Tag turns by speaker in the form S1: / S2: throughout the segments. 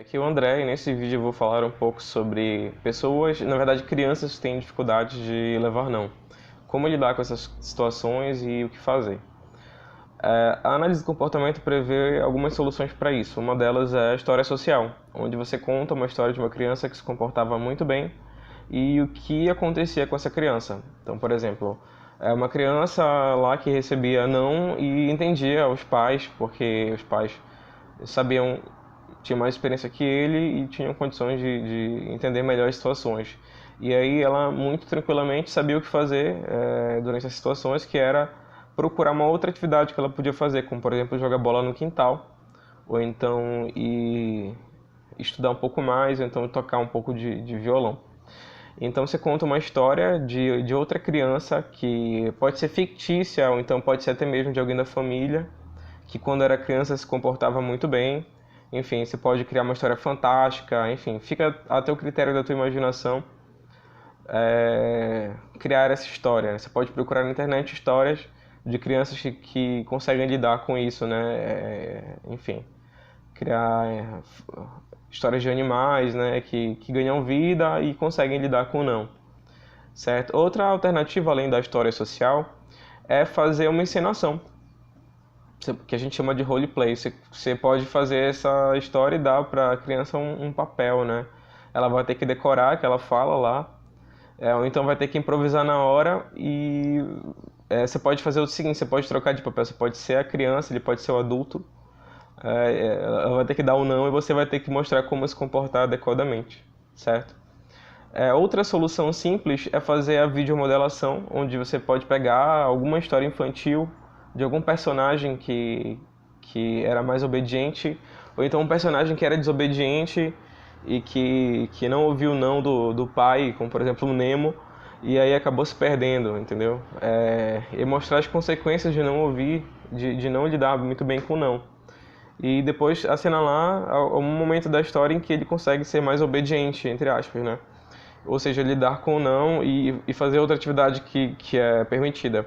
S1: Aqui é o André e nesse vídeo eu vou falar um pouco sobre pessoas, na verdade crianças que têm dificuldade de levar não. Como lidar com essas situações e o que fazer. A análise do comportamento prevê algumas soluções para isso. Uma delas é a história social, onde você conta uma história de uma criança que se comportava muito bem e o que acontecia com essa criança. Então, por exemplo, é uma criança lá que recebia não e entendia os pais, porque os pais sabiam, tinham mais experiência que ele e tinham condições de entender melhor as situações. E aí ela muito tranquilamente sabia o que fazer durante essas situações, que era procurar uma outra atividade que ela podia fazer, como por exemplo jogar bola no quintal, ou então ir estudar um pouco mais, ou então tocar um pouco de violão. Então você conta uma história de outra criança que pode ser fictícia, ou então pode ser até mesmo de alguém da família, que quando era criança se comportava muito bem. Enfim, você pode criar uma história fantástica, enfim, fica até o critério da tua imaginação criar essa história. Você pode procurar na internet histórias de crianças que conseguem lidar com isso, né? Enfim, criar histórias de animais, né? Que ganham vida e conseguem lidar com o não, certo? Outra alternativa, além da história social, é fazer uma encenação, que a gente chama de roleplay. Você pode fazer essa história e dar para a criança um papel, né? Ela vai ter que decorar aquela fala lá, ou então vai ter que improvisar na hora e você pode fazer o seguinte, você pode trocar de papel, você pode ser a criança, ele pode ser o adulto, ela vai ter que dar um não e você vai ter que mostrar como se comportar adequadamente, certo? Outra solução simples é fazer a videomodelação, onde você pode pegar alguma história infantil de algum personagem que era mais obediente, ou então um personagem que era desobediente e que não ouviu o não do pai, como por exemplo o Nemo, e aí acabou se perdendo, entendeu? E mostrar as consequências de não ouvir, de não lidar muito bem com o não. E depois assinalar um momento da história em que ele consegue ser mais obediente, entre aspas, né? Ou seja, lidar com o não e fazer outra atividade que é permitida.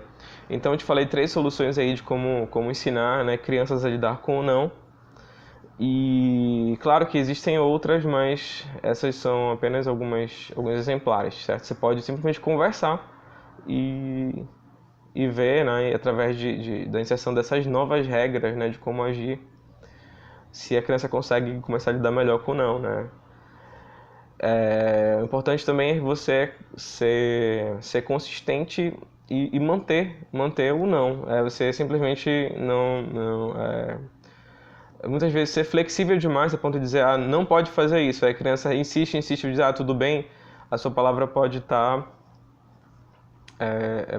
S1: Então eu te falei 3 soluções aí de como ensinar, né, crianças a lidar com o não. E claro que existem outras, mas essas são apenas alguns exemplares, certo? Você pode simplesmente conversar e, e ver, né, através da inserção dessas novas regras, né, de como agir, se a criança consegue começar a lidar melhor com o não, né? O importante também é você ser consistente e manter o não. Você simplesmente muitas vezes ser flexível demais a ponto de dizer, não pode fazer isso. Aí a criança insiste e diz, tudo bem, a sua palavra pode estar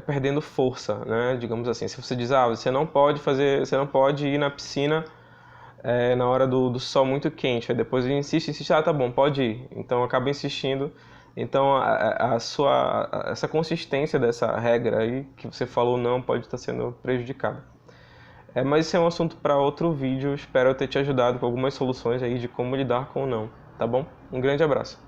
S1: perdendo força, né? Digamos assim. Se você diz, você não pode fazer, você não pode ir na piscina na hora do sol muito quente. Aí depois ele insiste, tá bom, pode ir. Então acaba insistindo. Então essa consistência dessa regra aí que você falou não pode estar sendo prejudicada. Mas esse é um assunto para outro vídeo. Espero ter te ajudado com algumas soluções aí de como lidar com o não, tá bom? Um grande abraço.